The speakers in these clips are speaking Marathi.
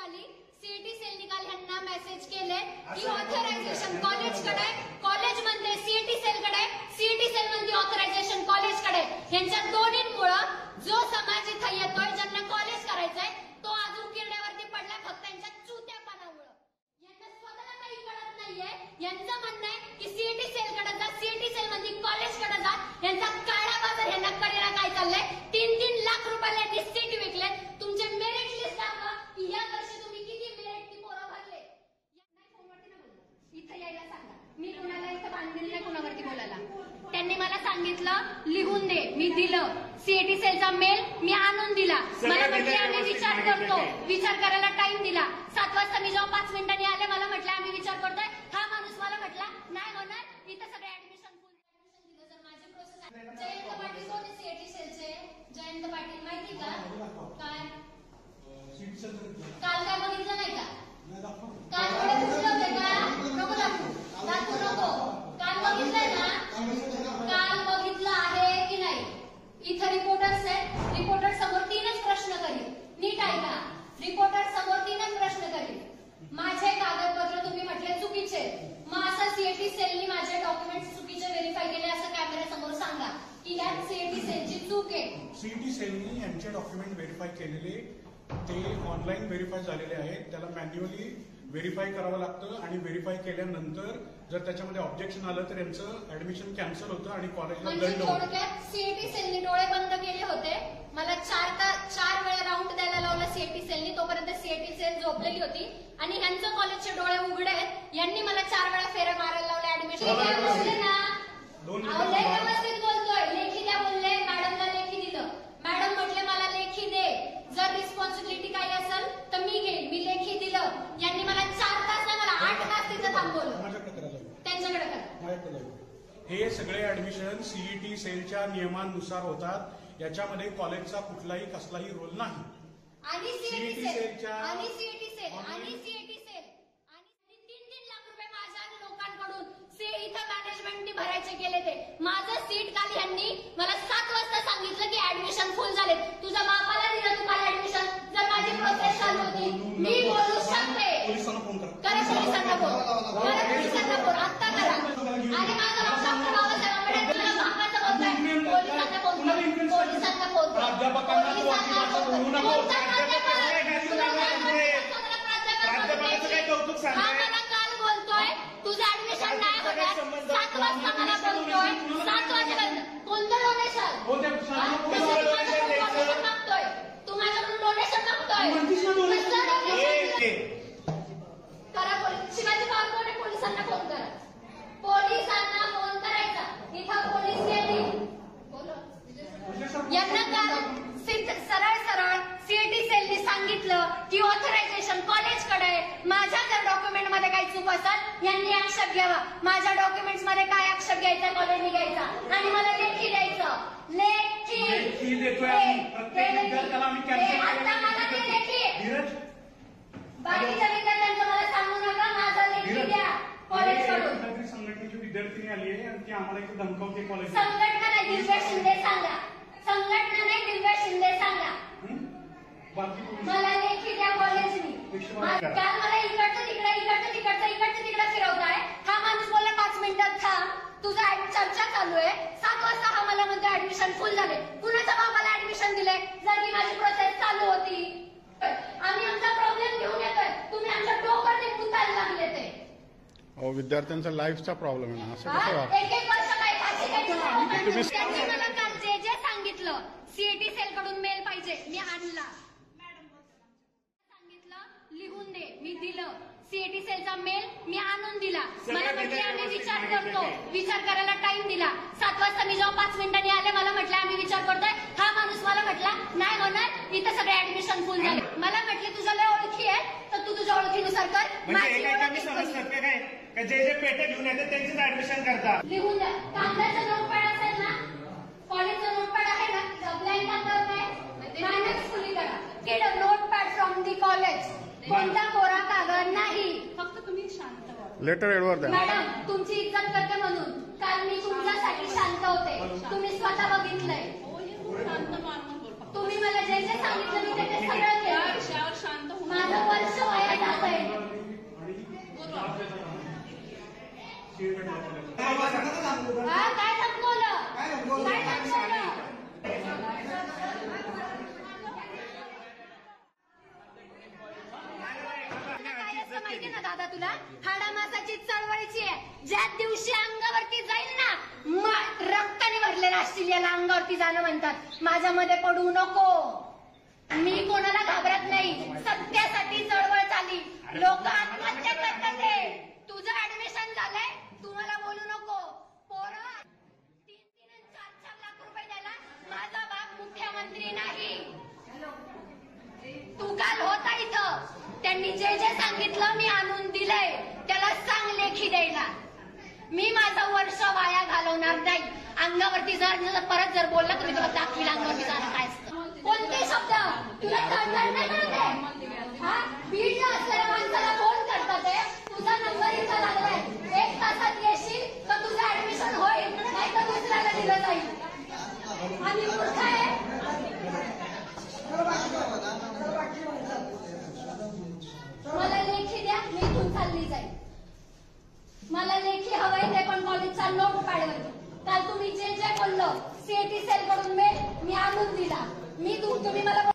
निघाली, सीईटी सेल निकाल ह्यांना मेसेज केले की ऑथरायझेशन कॉलेजकडे, कॉलेज म्हणते सीईटी सेलकडे, सीईटी सेल म्हणते ऑथरायझेशन कॉलेजकडे. यांच्या दोन्हींमुळे जो समाज इथं येतोय, ज्यांना कॉलेज करायचंय, तो आज उकिरड्यावरती पडलाय फक्त त्यांच्या चुत्यापणामुळे. यांना स्वतःला काही कळत नाहीये. यांचं म्हणणं आहे की सीईटी सेलकडे जा, सीईटी सेल म्हणते कॉलेजकडे जा. यांचा काळा बाजार ह्यांना कळेना काय चाललंय. 3-3 लाख रुपयाला सीट विकले. तुमचे मेरिट लिस्ट दाखवा की या वर्षी तुम्ही किती मेरिटची पोरं भरले. इथं यायला सांगा. मी कुणाला इथं बांधलेलं नाही कुणावरती बोलायला. त्यांनी मला सांगितलं लिहून दे, मी दिलं. सीईटी सेलचा मेल मी आणून दिला. मला म्हटले आम्ही विचार करतो, विचार करायला टाइम दिला. 7 वाजता मी जेव्हा 5 मिनिटांनी आले, मला म्हटलं आम्ही विचार करतोय. हा माणूस मला म्हटला नाही होणार, इथं सगळे ऍडमिशन फुल दिलं. जर माझी प्रोसेस जयंत पाटील कोण आहे सीईटी सेलचे? जयंत पाटील माहिती का? काय काल काय बघितलं नाही का? काल थोडे दुसरे होते का? नको दाखवू नको. काल बघितलंय ना? काल बघितलं आहे की नाही? इथं रिपोर्टर्स आहेत. रिपोर्टर समोर 3च प्रश्न करील. नीट ऐका. रिपोर्टर समोर 3च प्रश्न करील. माझे कागदपत्र तुम्ही म्हटले चुकीचे, मग असं सीईटी सेलनी माझे डॉक्युमेंट्स चुकीचे व्हेरीफाय केले असं कॅमेऱ्यासमोर सांगा की यात सीईटी सेलची चूक आहे. सीईटी सेलनी यांचे डॉक्युमेंट व्हेरीफाय केलेले, ते ऑनलाईन व्हेरीफाय झालेले आहेत. त्याला मॅन्युअली व्हेरीफाय करावं लागतं आणि व्हेरीफाय केल्यानंतर जर त्याच्यामध्ये ऑब्जेक्शन आलं तर यांचं ऍडमिशन कॅन्सल होतं आणि कॉलेजला दंड होतो. थोडक्यात सीईटी सेलनी डोळे बंद केले होते. मला 4 वेळा राऊंड द्यायला लावला सीईटी सेलनी. तोपर्यंत सीईटी सेल झोपलेली होती आणि ह्यांचं कॉलेजचे डोळे उघडे आहेत. यांनी मला 4 वेळा फेऱ्या मारायला लावल्या ऍडमिशन ना. व्यवस्थित बोलतोय. लेखी द्या बोलले, मॅडमला लेखी दिलं. मॅडम म्हटले मला लेखी दे, जर रिस्पॉन्सिबिलिटी काही असेल तर मी घेईन. मी लेखी दिलं. यांनी मला 4 तास नाही, मला 8 तास तिथं थांबवलं. त्यांच्याकडे करा. हे सगळे ऍडमिशन सीईटी सेलच्या नियमांनुसार होतात. याच्यामध्ये कॉलेजचा कुठलाही कसलाही रोल नाही. आणि सीईटी सेलच्या आणि सीईटी सेल आणि 3-3 लाख रुपये माझ्या लोकांकडून इथं मॅनेजमेंटनी भरायचे केले. ते माझं सीट काल यांनी मला 7 वाजता सांगितलं की ऍडमिशन फुल झाले. तुझ्या बापाला दिलं तुम्हाला ऍडमिशन. जर माझी प्रोसेस चालू होती मी बोलू शकते. पोलिसांना फोन करा. पोलिसांना फोन आत्ता करा. आणि माझा डॉक्टर बाबासाहेब आंबेडकर भागाचं बोलतोय. पोलिसांना फोन करा. पोलिसांना फोन करा. मला काल बोलतोय तुझं ऍडमिशन नाही होणार. 7 वाजता मला बोलतोय. 7 वाजेपर्यंत कोणतं डोनेशन? डोनेशन मागतोय. तू माझ्याकडून डोनेशन मागतोय. करा. शिवाजी पवार कोण आहे? पोलिसांना फोन करा. पोलिसांना फोन करायचा. इथं पोलीस येतील. यांना काल सरळ सीईटी सेलनी सांगितलं की ऑथरायझेशन कॉलेजकडे. माझ्या जर डॉक्युमेंट मध्ये काही चूक असेल यांनी आक्षेप घ्यावा. माझ्या डॉक्युमेंट्स मध्ये काय आक्षेप घ्यायचा कॉलेजने घ्यायचा आणि मला लेखी द्यायचं. लेखी देतोय आम्ही. प्रत्येक विद्यार्थ्याला आम्ही आता मला ते लेखी. बाकीच्या विद्यार्थ्यांचं मला सांगू नका. माझा लेखी द्या कॉलेजकडून. संघटनेची विद्यार्थिनी आली आहे आणि ती आम्हाला इथे धमकावते. कॉलेज संघटना नाही, दिव्या शिंदे सांगा. संघटना नाही, दिव्या शिंदे सांगा. मला लेखी द्या कॉलेजनी. काल मला इकडचं तिकडचं फिरवताय. हा माणूस बोलला 5 मिनिटात थांब, तुझं चर्चा चालू आहे. 7 वाजता हा मला म्हणतो ऍडमिशन फुल झाले. कुणाच्या बाबाला ऍडमिशन दिले? जर की माझी प्रोसेस चालू होती. आम्ही आमचा प्रॉब्लेम घेऊन येतोय. तुम्ही आमच्या डोक्यात गुंतायला लागले. ते विद्यार्थ्यांचा लाईफचा प्रॉब्लेम आहे ना. असं कसं वाटतं? 1-1 वर्ष काय त्यांनी मला काल जे सांगितलं सीईटी सेल कडून मेल पाहिजे, मी आणला. सांगितलं लिहून दे, मी दिलं. सीईटी सेलचा मेल मी आणून दिला. मला म्हटले आम्ही विचार करतो, विचार करायला टाइम दिला. 7 वाजता मी जेव्हा 5 मिनिटांनी आले, मला म्हटलं आम्ही विचार करतोय. हा माणूस मला म्हटला नाही होणार, इथं सगळे ऍडमिशन फुल झाले. मला म्हटले तुझ्या लय ओळखी आहे तर तू तुझ्या ओळखीनुसार कर. जे पेटे घेऊन येतात त्यांचीच ऍडमिशन करता. लिहून द्या. कागदाचं नोटपॅड असेल ना, कॉलेजचं नोटपॅड आहे ना, ब्लँक कागदावर नाही, मायनस फुली करा. Get a notepad from the college. कोणता कोरा कागद नाही. फक्त तुम्ही शांत व्हा. लेटर एडवर द्या. मॅडम तुमची इज्जत करते म्हणून काल मी तुमच्यासाठी शांत होते. तुम्ही स्वतः बघितलंय. तुम्ही मला जे सांगितलं मी ते सगळं केलं. माझं वर्ष काय धमकवलं? काय धमकवलं? काय असतं माहिती ना दादा तुला? हाडामासाची चळवळीची आहे. ज्या दिवशी अंगावरती जाईल ना, रक्ताने भरलेला असतील याला अंगावरती जाणं म्हणतात. माझ्यामध्ये पडू नको. मी कोणाला घाबरत नाही. सत्यासाठी चळवळ चालली. लोक आत्महत्या करतात. तुझं ऍडमिशन झालंय, तू मला बोलू नको. पोरं 3-3 आणि 4-4 लाख रुपये द्यायला माझा बाप मुख्यमंत्री नाही. तू काल होता इथं. त्यांनी जे जे सांगितलं मी आणून दिलंय. त्याला सांग लेखी द्यायला. मी माझं वर्ष वाया घालवणार नाही. अंगावरती परत जर बोलला तर मी तुला दाखवील अंगावरती जाणं काय असतं. कोणते शब्द तुला कळणार नाही का? बीडला असलेल्या माणसाला फोन करतात. तुझा नंबर इथं लागलाय. 1 तासात येशील तर तुझं ऍडमिशन होईल, नाही तर दुसऱ्याला दिलं जाईल. आणि मूर्ख आहे. मला लेखी द्या, मी इथून चालली जाईल. मला लेखी हवंय ते पण कॉलेजचा नोट पॅडवर. काल तुम्ही जे जे बोललो सीएटी सेल कडून मी आणून दिला. तुम्ही मला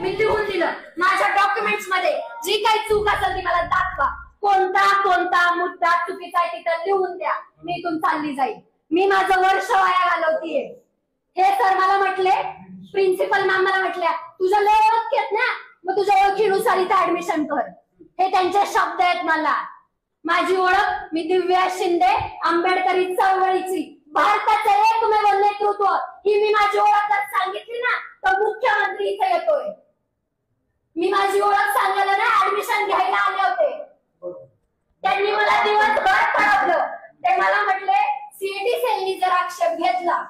मी लिहून दिलं. माझ्या डॉक्युमेंट्स मध्ये जी काही चूक असेल ती मला दाखवा. कोणता मुद्दा चुकीचा आहे तिथं लिहून द्या. मी इथून चालली जाईल. मी माझं वर्ष वाया घालवतीये. हे सर मला म्हटले, प्रिन्सिपल मॅम मला म्हटल्या तुझ्या लय ओळख आहेत ना, मग तुझ्या ओळखीनुसार इथं ऍडमिशन कर. हे त्यांचे शब्द आहेत. मला माझी ओळख, मी दिव्या शिंदे, आंबेडकरी चळवळीची, भारताचं एकमेव नेतृत्व, ही मी माझी ओळख जर सांगितली ना तर मुख्यमंत्री इथे येतोय. मी माझी ओळख सांगायला ना ऍडमिशन घ्यायला आले होते. त्यांनी मला दिवसभर कळवलं. ते मला म्हटले सीएटी सेलनी जर आक्षेप घेतला,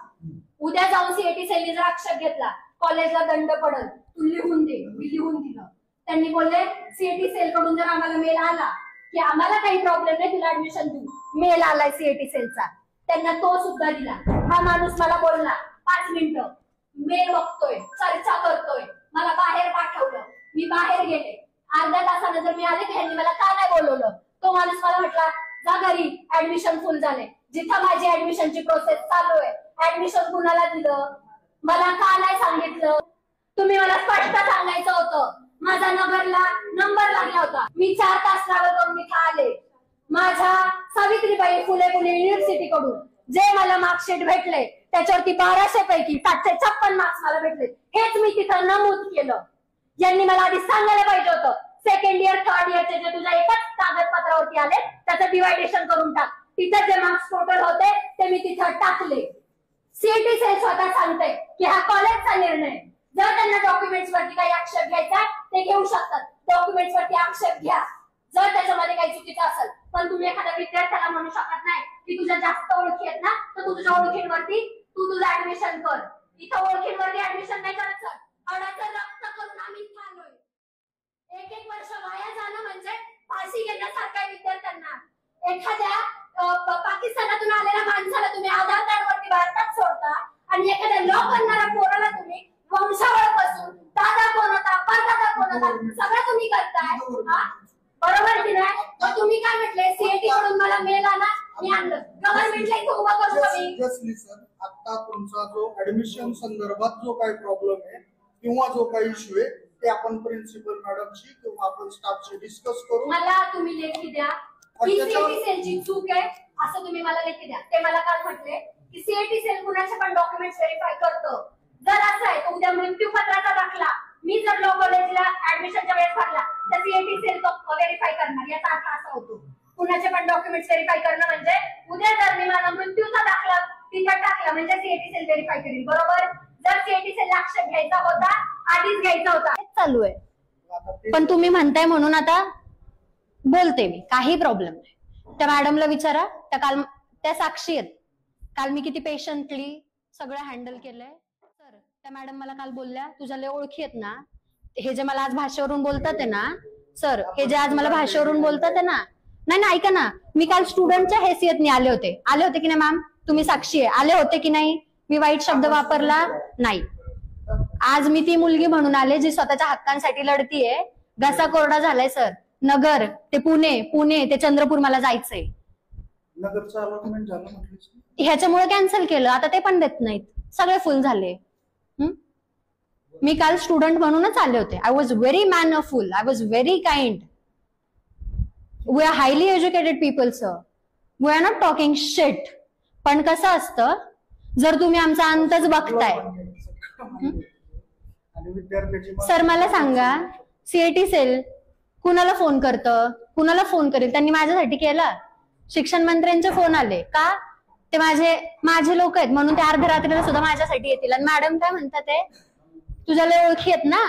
उद्या जाऊन सीएटी सेलनी जर आक्षेप घेतला कॉलेजला दंड पडल, तू लिहून दे. मी लिहून दिलं. त्यांनी बोलले सीएटी सेल कडून जर आम्हाला मेल आला की आम्हाला काही प्रॉब्लेम नाही, तुला ऍडमिशन देऊ. मेल आलाय सीएटी सेलचा, त्यांना तो सुद्धा दिला. हा माणूस मला बोलला 5 मिनिटं मेल बघतोय, चर्चा करतोय, मला बाहेर पाठवलं. मी बाहेर गेले. अर्ध्या तासानंतर जर मी आले त्यांनी मला का नाही बोलवलं. तो माणूस मला म्हटला जा घरी, ऍडमिशन फुल झाले. जिथं माझी ऍडमिशनची प्रोसेस चालू आहे, ऍडमिशन कुणाला दिलं, मला का नाही सांगितलं. तुम्ही मला स्पष्ट सांगायचं होतं. माझा नगरला नंबर लागला होता. मी 4 तास ट्रॅव्हल करून इथं आले. माझ्या सावित्रीबाई फुले पुणे युनिव्हर्सिटी कडून जे मला मार्कशीट भेटले त्याच्यावरती 1200 पैकी 756 मार्क्स मला भेटले. हेच मी तिथं नमूद केलं. यांनी मला आधी सांगायला पाहिजे होतं. 2nd इयर 3rd इयरचे जे तुझ्या एकाच कागदपत्रावरती आले त्याचं डिवायडेशन करून टाक. तिथं जे मार्क्स टोटल होते ते मी तिथं टाकले. सीएटी सेल स्वतः सांगते की हा कॉलेजचा निर्णय. जर त्यांना डॉक्युमेंट्स वरती काही आक्षेप घ्यायचा ते घेऊ शकतात. डॉक्युमेंट्स वरती आक्षेप घ्या जर त्याच्यामध्ये काही चुकीचं असेल. पण तुम्ही एखाद्या विद्यार्थ्याला म्हणू शकत नाही की तुझ्या जास्त ओळखी आहेत ना तर तुझ्या ओळखींवरती तुझं ऍडमिशन कर. इथं ओळखींवरती ऍडमिशन नाही करायचं. अडाचं रक्त करून आम्ही आलोय. 1-1 वर्ष वाया जाणं म्हणजे फाशी घेण्यासारखं आहे विद्यार्थ्यांना. एखाद्या पाकिस्तानातून आलेल्या माणसाला तुम्ही आधार कार्ड वरती भारतात सोडता आणि एखाद्या लॉ करणाऱ्या पोराला तुम्ही वंशावळ पासून दादा कोण होता, परदादा कोण होता सगळं तुम्ही करताय. बरोबर की नाही. मग तुम्ही काय म्हटले सीएटी कडून मला मेल आला, मी आणलं. गव्हर्नमेंटला इथं उभं करू सिरियसली सर, आता तुमचा जो ऍडमिशन संदर्भात जो काही प्रॉब्लेम आहे किंवा जो काही इश्यू आहे ते आपण प्रिन्सिपल मॅडमशी किंवा आपण स्टाफशी डिस्कस करू. मला तुम्ही लेखी द्या की सीएटी सेलची चूक आहे असं तुम्ही मला लेखी द्या. ते मला काल म्हटले की सीएटी सेल कुणाचे पण डॉक्युमेंट्स व्हेरीफाय करतो. जर असं आहे तर उद्या मृत्यूपत्राचा दाखला मी जर लॉ कॉलेजला ऍडमिशनच्या वेळेस भरला तर सीएटी सेल तो व्हेरीफाय करणार. याचा अर्थ असा होतो कुणाचे पण डॉक्युमेंट्स व्हेरीफाय करणं म्हणजे उद्या जर मी माझा मृत्यूचा दाखला तिथं टाकला म्हणजे सीएटी सेल व्हेरीफाय करेल. बरोबर. जर सीएटी सेल आक्षेप घ्यायचा होता आधीच घ्यायचा होता. चालू आहे. पण तुम्ही म्हणताय म्हणून आता बोलते मी, काही प्रॉब्लेम नाही. त्या मॅडमला विचारा. त्या साक्षी आहेत. काल मी किती पेशंटली सगळं हँडल केलंय. सर त्या मॅडम मला काल बोलल्या तुझ्या लय ओळखी आहेत ना, हे जे मला आज भाषेवरून बोलतात आहे ना सर, हे जे आज मला भाषेवरून बोलतात आहे ना, नाही ऐका ना, मी काल स्टुडंटच्या हैसियतने आले होते की नाही मॅम, तुम्ही साक्षी आहे, आले होते की नाही. मी वाईट शब्द वापरला नाही. आज मी ती मुलगी म्हणून आले जी स्वतःच्या हक्कांसाठी लढतीये. घसा कोरडा झालाय सर. नगर ते पुणे ते चंद्रपूर मला जायचंय. नगरचं अलॉटमेंट झालं म्हटलं. ह्याच्यामुळे कॅन्सल केलं, आता ते पण देत नाहीत, सगळे फुल झाले. मी काल स्टुडंट म्हणूनच आले होते. I was very mannerful, I was very kind. We are highly educated people sir, we are not talking shit. पण कसं असतं, जर तुम्ही आमचा अंतच बघताय. आणि विद्यार्थ्याची सर मला सांगा, सीएटी सेल कुणाला फोन करतं, कुणाला फोन करेल? त्यांनी माझ्यासाठी केलं. शिक्षण मंत्र्यांचे फोन आले का? ते माझे लोक आहेत म्हणून ते अर्ध्या रात्रीला सुद्धा माझ्यासाठी येतील. आणि मॅडम काय म्हणतात, ते तुझ्याला ओळखी आहेत ना?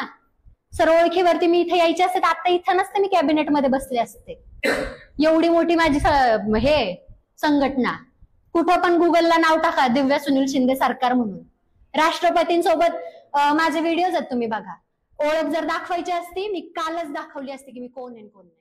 सर ओळखीवरती मी इथे यायचे असते तर आता इथं नसते, मी कॅबिनेटमध्ये बसले असते. एवढी मोठी माझी हे संघटना. कुठं पण गुगलला नाव टाका, दिव्या सुनील शिंदे सरकार म्हणून. राष्ट्रपतींसोबत माझे व्हिडिओज आहेत, तुम्ही बघा. ओळख जर दाखवायची असती, मी कालच दाखवली असती की मी कोण आहे कोण नाही.